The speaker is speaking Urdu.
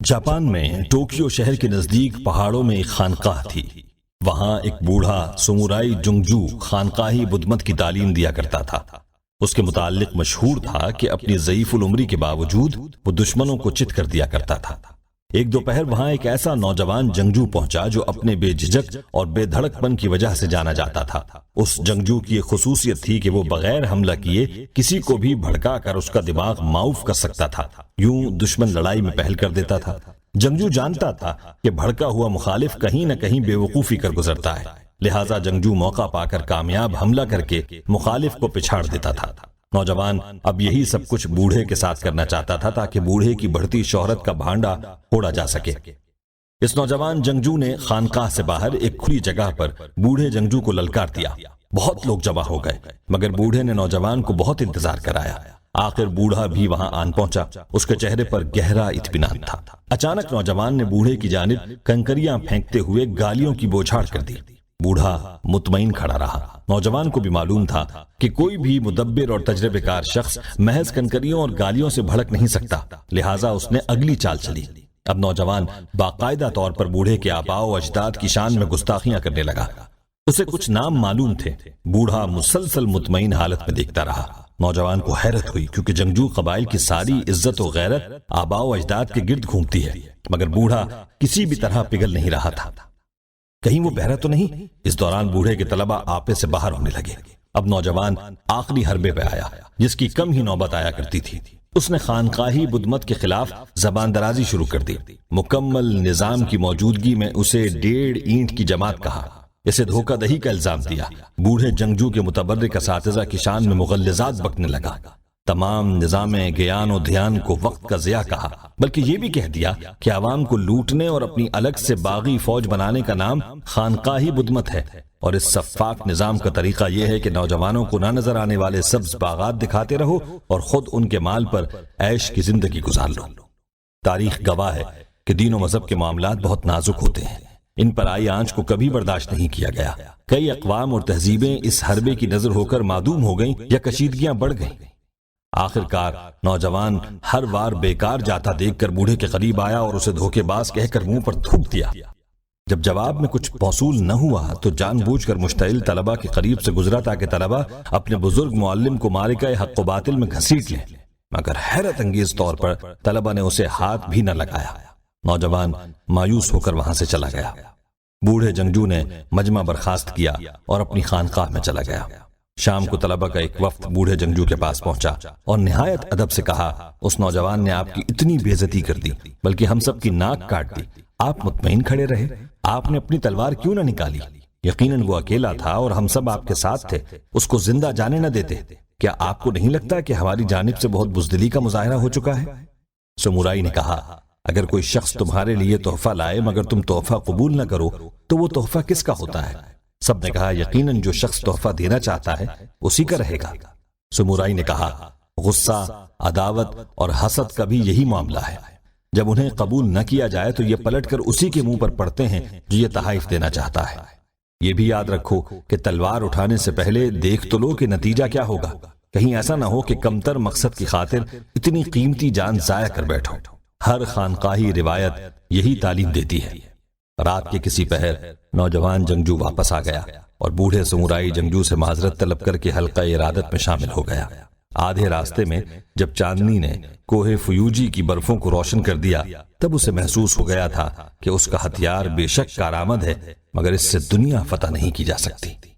جاپان میں ٹوکیو شہر کے نزدیک پہاڑوں میں ایک خانقاہ تھی۔ وہاں ایک بوڑھا سمورائی جنگجو خانقاہی بدھ مت کی تعلیم دیا کرتا تھا۔ اس کے متعلق مشہور تھا کہ اپنی ضعیف العمری کے باوجود وہ دشمنوں کو چت کر دیا کرتا تھا۔ ایک دوپہر وہاں ایک ایسا نوجوان جنگجو پہنچا جو اپنے بے جھجک اور بے دھڑک پن کی وجہ سے جانا جاتا تھا۔ اس جنگجو کی ایک خصوصیت تھی کہ وہ بغیر حملہ کیے کسی کو بھی بھڑکا کر اس کا دماغ معاف کر سکتا تھا، یوں دشمن لڑائی میں پہل کر دیتا تھا۔ جنگجو جانتا تھا کہ بھڑکا ہوا مخالف کہیں نہ کہیں بے وقوفی کر گزرتا ہے، لہٰذا جنگجو موقع پا کر کامیاب حملہ کر کے مخالف کو پچھاڑ دیتا تھا۔ نوجوان اب یہی سب کچھ بوڑھے کے ساتھ کرنا چاہتا تھا تاکہ بوڑھے کی بڑھتی شہرت کا بھانڈا پھوڑا جا سکے۔ اس نوجوان جنگجو نے خانقاہ سے باہر ایک کھلی جگہ پر بوڑھے جنگجو کو للکار دیا۔ بہت لوگ جمع ہو گئے مگر بوڑھے نے نوجوان کو بہت انتظار کرایا۔ آخر بوڑھا بھی وہاں آن پہنچا۔ اس کے چہرے پر گہرا اطمینان تھا۔ اچانک نوجوان نے بوڑھے کی جانب کنکریاں پھینکتے ہوئے گالیوں کی بوچھاڑ کر دی۔ بوڑھا مطمئن کھڑا رہا۔ نوجوان کو بھی معلوم تھا کہ کوئی بھی مدبر اور تجربے کار شخص محض کنکریوں اور گالیوں سے بھڑک نہیں سکتا، لہٰذا اس نے اگلی چال چلی۔ اب نوجوان باقاعدہ طور پر بوڑھے کے آباء و اجداد کی شان میں گستاخیاں کرنے لگا۔ اسے کچھ نام معلوم تھے۔ بوڑھا مسلسل مطمئن حالت میں دیکھتا رہا۔ نوجوان کو حیرت ہوئی کیونکہ جنگجو قبائل کی ساری عزت و غیرت آباء و اجداد کے گرد گھومتی ہے، مگر بوڑھا کسی بھی طرح پگھل نہیں رہا تھا۔ کہیں وہ بہرا تو نہیں؟ اس دوران بوڑھے کے طلبہ آپے سے باہر ہونے لگے۔ اب نوجوان آخری حربے پہ آیا جس کی کم ہی نوبت آیا کرتی تھی۔ اس نے خانقاہی بدھ مت کے خلاف زبان درازی شروع کر دی۔ مکمل نظام کی موجودگی میں اسے 1.5 اینٹ کی جماعت کہا۔ اسے دھوکہ دہی کا الزام دیا۔ بوڑھے جنگجو کے متبرک اساتذہ کی شان میں مغلظات بکنے لگا۔ تمام نظام گیان و دھیان کو وقت کا ضیاع کہا، بلکہ یہ بھی کہہ دیا کہ عوام کو لوٹنے اور اپنی الگ سے باغی فوج بنانے کا نام خانقاہی بدھ مت ہے، اور اس سفاک نظام کا طریقہ یہ ہے کہ نوجوانوں کو نہ نظر آنے والے سبز باغات دکھاتے رہو اور خود ان کے مال پر عیش کی زندگی گزار لو۔ تاریخ گواہ ہے کہ دین و مذہب کے معاملات بہت نازک ہوتے ہیں۔ ان پر آئی آنچ کو کبھی برداشت نہیں کیا گیا۔ کئی اقوام اور تہذیبیں اس حربے کی نظر ہو کر معدوم ہو گئیں یا کشیدگیاں بڑھ گئیں۔ آخر کار نوجوان ہر وار بیکار جاتا دیکھ کر بوڑھے کے قریب آیا اور اسے دھوکے باز کہہ کر منہ پر تھوک دیا۔ جب جواب میں کچھ موصول نہ ہوا تو جان بوجھ کر مشتعل طلبہ کے قریب سے گزرا تاکہ طلبہ اپنے بزرگ معلم کو مارکہ حق و باطل میں گھسیٹ لیں، مگر حیرت انگیز طور پر طلبہ نے اسے ہاتھ بھی نہ لگایا۔ نوجوان مایوس ہو کر وہاں سے چلا گیا۔ بوڑھے جنگجو نے مجمع برخاست کیا اور اپنی خانقاہ میں چلا گیا۔ شام کو طلبہ کا ایک وفد بوڑھے جنگجو کے پاس پہنچا اور نہایت ادب سے کہا، اس نوجوان نے آپ کی اتنی بے عزتی کر دی بلکہ ہم سب کی ناک کاٹ دی، آپ مطمئن کھڑے رہے، آپ نے اپنی تلوار کیوں نہ نکالی؟ یقیناً وہ اکیلا تھا اور ہم سب آپ کے ساتھ تھے، اس کو زندہ جانے نہ دیتے۔ کیا آپ کو نہیں لگتا کہ ہماری جانب سے بہت بزدلی کا مظاہرہ ہو چکا ہے؟ سمورائی نے کہا، اگر کوئی شخص تمہارے لیے تحفہ لائے مگر تم تحفہ قبول نہ کرو تو وہ تحفہ کس کا ہوتا ہے؟ سب نے کہا، یقیناً جو شخص تحفہ دینا چاہتا ہے اسی کا رہے گا۔ سمورائی نے کہا، غصہ، عداوت اور حسد کا بھی یہی معاملہ ہے۔ جب انہیں قبول نہ کیا جائے تو یہ پلٹ کر اسی کے منہ پر پڑتے ہیں جو یہ تحائف دینا چاہتا ہے۔ یہ بھی یاد رکھو کہ تلوار اٹھانے سے پہلے دیکھ تو لو کہ نتیجہ کیا ہوگا، کہیں ایسا نہ ہو کہ کمتر مقصد کی خاطر اتنی قیمتی جان ضائع کر بیٹھو۔ ہر خانقاہی روایت یہی تعلیم دیتی ہے۔ رات کے کسی پہر نوجوان جنگجو واپس آ گیا اور بوڑھے سمورائی جنگجو سے معذرت طلب کر کے حلقہ ارادت میں شامل ہو گیا۔ آدھے راستے میں جب چاندنی نے کوہ فیوجی کی برفوں کو روشن کر دیا تب اسے محسوس ہو گیا تھا کہ اس کا ہتھیار بے شک کارآمد ہے، مگر اس سے دنیا فتح نہیں کی جا سکتی۔